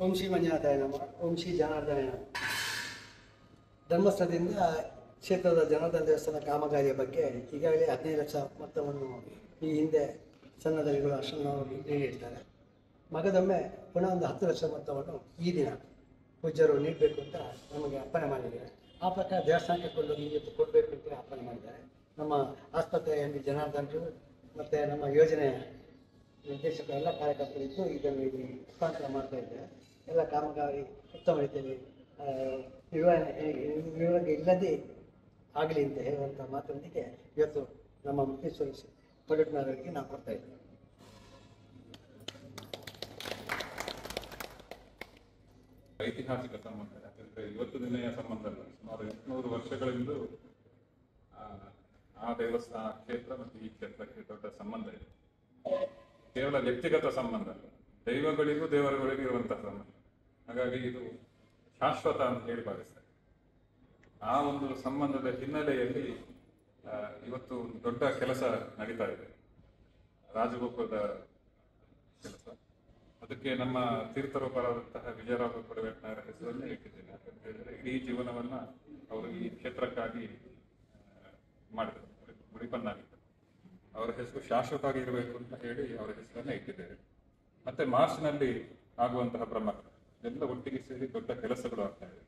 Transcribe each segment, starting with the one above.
ಓಂ ಶ್ರೀ ಮಂಜುನಾಥಾಯ ನಮಃ. ಓಂ ಶ್ರೀ ಜನಾರ್ದನಾಯ ನಮಃ. ಧರ್ಮಸ್ಥಳದಿಂದ ಕ್ಷೇತ್ರದ ಜನಾರ್ದನ ದೇವಸ್ಥಾನ ಕಾಮಗಾರಿಯ ಬಗ್ಗೆ ಈಗಾಗಲೇ 15 ಲಕ್ಷ ಮೊತ್ತವನ್ನು ಈ ಹಿಂದೆ ಸನ್ನದವಿಗಳು ಅಶ್ವನವರು ನೀಡಿರ್ತಾರೆ. ಮಗದೊಮ್ಮೆ ಪುನಃ ಒಂದು 10 ಲಕ್ಷ ಮೊತ್ತವನ್ನು ಈ ದಿನ ಪೂಜ್ಯರು ನೀಡಬೇಕು ಅಂತ ನಮಗೆ ಅಪ್ಪಣೆ ಮಾಡಿದ್ದಾರೆ. ಆ ಪ್ರಕಾರ ದೇವಸ್ಥಾನಕ್ಕೆ ಕೊಂಡೋಗಿ ಇವತ್ತು ಕೊಡಬೇಕು ಅಂತ ಅಪ್ಪಣೆ ಮಾಡಿದ್ದಾರೆ. ನಮ್ಮ ಆಸ್ಪತ್ರೆಯಲ್ಲಿ ಜನಾರ್ದನರು ಮತ್ತು ನಮ್ಮ ಯೋಜನೆಯ ನಿರ್ದೇಶಕ ಎಲ್ಲ ಕಾರ್ಯಕರ್ತರಿದ್ದು ಇದನ್ನು ಇಲ್ಲಿ ಹಸ್ತಾಂತರ ಮಾಡ್ತಾ ಇದ್ದಾರೆ. ಎಲ್ಲ ಕಾಮಗಾರಿ ಉತ್ತಮ ರೀತಿಯಲ್ಲಿ ವಿವರಣೆ ಇಲ್ಲದೆ ಆಗಲಿ ಅಂತ ಹೇಳುವಂಥ ಮಾತೊಂದಿಗೆ ಇವತ್ತು ನಮ್ಮ ಮುಖ್ಯೇಶ್ವರ ಪಡುಟ್ನವರಿಗೆ ನಾವು ಕೊಡ್ತಾ ಇದ್ದೇವೆ. ಐತಿಹಾಸಿಕ ಸಂಬಂಧ, ಯಾಕಂದರೆ ಇವತ್ತು ದಿನೆಯ ಸಂಬಂಧ ಅಲ್ಲ. ಸುಮಾರು 800 ವರ್ಷಗಳಿಂದ ಆ ದೇವಸ್ಥಾನ ಕ್ಷೇತ್ರ ಮತ್ತು ಈ ಕ್ಷೇತ್ರಕ್ಕೆ ದೊಡ್ಡ ಸಂಬಂಧ ಇದೆ. ಕೇವಲ ವ್ಯಕ್ತಿಗತ ಸಂಬಂಧ ಅಲ್ಲ, ದೈವಗಳಿಗೂ ದೇವರುಗಳಿಗೂ ಇರುವಂತಹ ಸಂಬಂಧ. ಹಾಗಾಗಿ ಇದು ಶಾಶ್ವತ ಅಂತ ಹೇಳಿ ಭಾವಿಸ್ತಾರೆ. ಆ ಒಂದು ಸಂಬಂಧದ ಹಿನ್ನೆಲೆಯಲ್ಲಿ ಇವತ್ತು ಒಂದು ದೊಡ್ಡ ಕೆಲಸ ನಡೀತಾ ಇದೆ, ರಾಜಗೋಪುರದ ಕೆಲಸ. ಅದಕ್ಕೆ ನಮ್ಮ ತೀರ್ಥರೂಪರಾದಂತಹ ವಿಜಯರಾಘ ಕೊಡವೆಟ್ನವರ ಹೆಸರನ್ನೇ ಇಟ್ಟಿದ್ದೇನೆ. ಯಾಕಂತ ಹೇಳಿದ್ರೆ ಇಡೀ ಜೀವನವನ್ನ ಅವರು ಈ ಕ್ಷೇತ್ರಕ್ಕಾಗಿ ಮಾಡಿದರು, ಮುಡಿಪನ್ನಾಗಿದ್ದರು. ಅವರ ಹೆಸರು ಶಾಶ್ವತವಾಗಿ ಇರಬೇಕು ಅಂತ ಹೇಳಿ ಅವರ ಹೆಸರನ್ನೇ ಇಟ್ಟಿದ್ದೇವೆ. ಮತ್ತೆ ಮಾರ್ಚ್ನಲ್ಲಿ ಆಗುವಂತಹ ಬ್ರಹ್ಮ ಎಲ್ಲ ಒಟ್ಟಿಗೆ ಸೇರಿ ದೊಡ್ಡ ಕೆಲಸಗಳು ಆಗ್ತಾ ಇದೆ.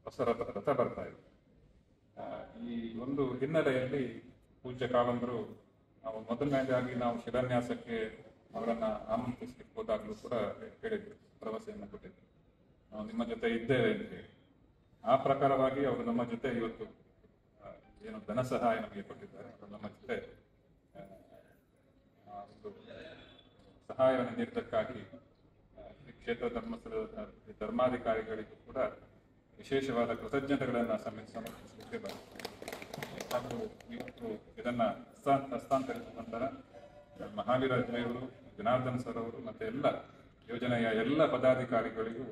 ಹೊಸ ರಥ ಬರ್ತಾ ಇದೆ. ಈ ಒಂದು ಹಿನ್ನೆಲೆಯಲ್ಲಿ ಪೂಜ್ಯ ಕಾವಂದರು ನಾವು ಮೊದಲನೇದಾಗಿ ನಾವು ಶಿಲಾನ್ಯಾಸಕ್ಕೆ ಅವರನ್ನ ಆಮಂತ್ರಿಸಲಿಕ್ಕೆ ಹೋದಾಗಲೂ ಕೂಡ ಹೇಳಿದ್ರು, ಭರವಸೆಯನ್ನು ಕೊಟ್ಟಿದ್ರು, ನಾವು ನಿಮ್ಮ ಜೊತೆ ಇದ್ದೇವೆ ಅಂತ ಹೇಳಿ. ಆ ಪ್ರಕಾರವಾಗಿ ಅವರು ನಮ್ಮ ಜೊತೆ ಇವತ್ತು ಏನು ಧನ ಸಹಾಯ ನಮಗೆ ಕೊಟ್ಟಿದ್ದಾರೆ. ಅವರು ನಮ್ಮ ಜೊತೆ ಒಂದು ಸಹಾಯವನ್ನು ನೀಡಿದ್ದಕ್ಕಾಗಿ ಈ ಕ್ಷೇತ್ರ ಧರ್ಮಸ್ಥಳದ ಧರ್ಮಾಧಿಕಾರಿಗಳಿಗೂ ಕೂಡ ವಿಶೇಷವಾದ ಕೃತಜ್ಞತೆಗಳನ್ನು ಸಮರ್ಪಿಸಲಿಕ್ಕೆ ಬರ್ತದೆ. ಹಾಗೂ ಇವತ್ತು ಇದನ್ನ ಹಸ್ತಾಂತರಿಸಿದ ನಂತರ ಮಹಾವೀರ ಅಜ್ಜಿಯವರು, ಜನಾರ್ದನ್ ಸರ್ ಅವರು ಮತ್ತೆ ಎಲ್ಲ ಯೋಜನೆಯ ಎಲ್ಲ ಪದಾಧಿಕಾರಿಗಳಿಗೂ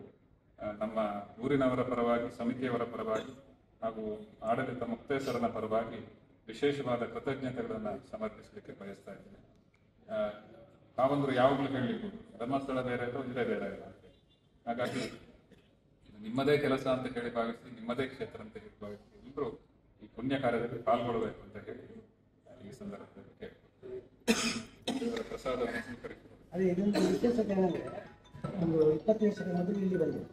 ನಮ್ಮ ಊರಿನವರ ಪರವಾಗಿ, ಸಮಿತಿಯವರ ಪರವಾಗಿ ಹಾಗೂ ಆಡಳಿತ ಮುಕ್ತೇಶ್ವರನ ಪರವಾಗಿ ವಿಶೇಷವಾದ ಕೃತಜ್ಞತೆಗಳನ್ನು ಸಮರ್ಪಿಸಲಿಕ್ಕೆ ಬಯಸ್ತಾ ಇದ್ದೇನೆ. ನಾವಂದ್ರು ಯಾವಾಗಲೂ ಹೇಳಲಿಕ್ಕೆ ಧರ್ಮಸ್ಥಳ ಬೇರೆ ಇಲ್ಲ, ಇದೇ ಬೇರೆ ಇಲ್ಲ. ಹಾಗಾಗಿ ನಿಮ್ಮದೇ ಕೆಲಸ ಅಂತ ಹೇಳಿ ಭಾವಿಸಿ, ನಿಮ್ಮದೇ ಕ್ಷೇತ್ರ ಅಂತ ಹೇಳಿ ಭಾವಿಸಿ ಎಲ್ಲರೂ ಈ ಪುಣ್ಯ ಕಾರ್ಯದಲ್ಲಿ ಪಾಲ್ಗೊಳ್ಳಬೇಕು ಅಂತ ಹೇಳಿ ಈ ಸಂದರ್ಭದಲ್ಲಿ ಕೇಳ್ತಾರೆ. ಪ್ರಸಾದವನ್ನು ಸ್ವೀಕರಿಸಿದರು. ಅದೇ ಇದೊಂದು ವಿಶೇಷತೆ ಏನಂದರೆ, ಒಂದು 20 ವರ್ಷದ ಮೊದಲು ಇಲ್ಲಿ ಬಂದರು,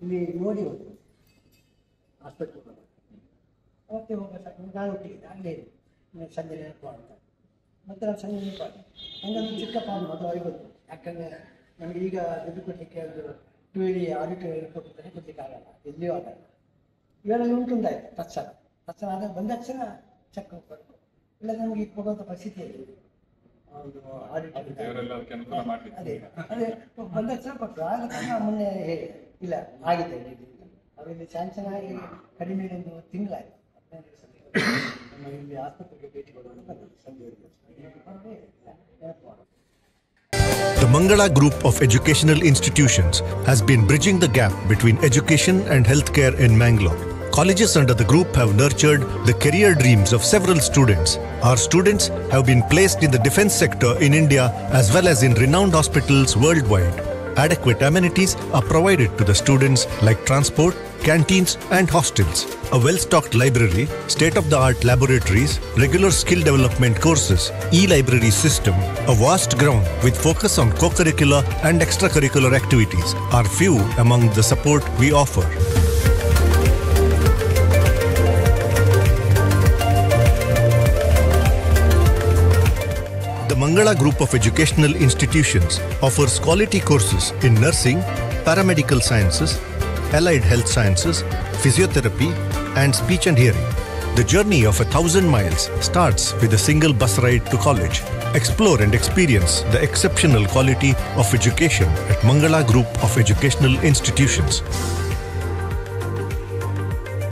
ಇಲ್ಲಿ ನೋಡಿ ಹೋದ್ರು ಆಸ್ಪತ್ರೆ. ಅವತ್ತೇ ಹೋಗ ನಾನು ಒಟ್ಟಿಗೆ ಅಲ್ಲೇ ಸಂಜೆ ನೆನಪು ಅಂತ ಮತ್ತೆ ನಾನು ಸಂಜೆ ನೆನಪು ನನಗೊಂದು ಚಿಕ್ಕ ಪ್ರಾಬ್ಲಮ್ ಅದು ಅವರಿಗೆ ಗೊತ್ತು. ಯಾಕಂದರೆ ನನಗೆ ಈಗ ದುಡ್ಡು ಕೊಡಲಿಕ್ಕೆ ಒಂದು 2AD ಆಡಿಟೋರಿಯಂ ಕೊಟ್ಟಿದ್ದಾರೆ, ಕೊಡಲಿಕ್ಕೆ ಆಗಲ್ಲ, ಎಲ್ಲಿಯೂ ಆಗಲ್ಲ. ಇವೆಲ್ಲ ಉಂಟುಂಟಾಯ್ತು ತಕ್ಷಣ ಆದಾಗ ಬಂದ ತಕ್ಷಣ ಚೆಕ್ ಕೊಟ್ಟು ಇಲ್ಲ ನಮಗೆ ಹೋಗುವಂಥ ಪರಿಸ್ಥಿತಿ ಇದೆ. ಒಂದು ಅದೇ ಬಂದ ತಕ್ಷಣ ಕೊಟ್ಟರು. ಆಗ ತಕ್ಷಣ ಮೊನ್ನೆ ಹೇಳಿ ಇಲ್ಲ ಆಗಿದೆ ಅವರಲ್ಲಿ ಸ್ಯಾಂಕ್ಷನ್ ಆಗಿ ಕಡಿಮೆ ಒಂದು ತಿಂಗಳಾಯಿತು. 15 ದಿವಸ ನಮ್ಮ ಇಲ್ಲಿ ಆಸ್ಪತ್ರೆಗೆ ಭೇಟಿ ಕೊಡುವಂತ ಸಂಜೆ. The Mangala Group of Educational Institutions has been bridging the gap between education and healthcare in Mangalore. Colleges under the group have nurtured the career dreams of several students. Our students have been placed in the defense sector in India as well as in renowned hospitals worldwide. Adequate amenities are provided to the students like transport, canteens and hostels, a well-stocked library, state-of-the-art laboratories, regular skill development courses, e-library system, a vast ground with focus on co-curricular and extracurricular activities are few among the support we offer. The Mangala Group of Educational Institutions offers quality courses in nursing, paramedical sciences, allied health sciences, physiotherapy and speech and hearing. The journey of 1,000 miles starts with a single bus ride to college. Explore and experience the exceptional quality of education at Mangala Group of Educational Institutions.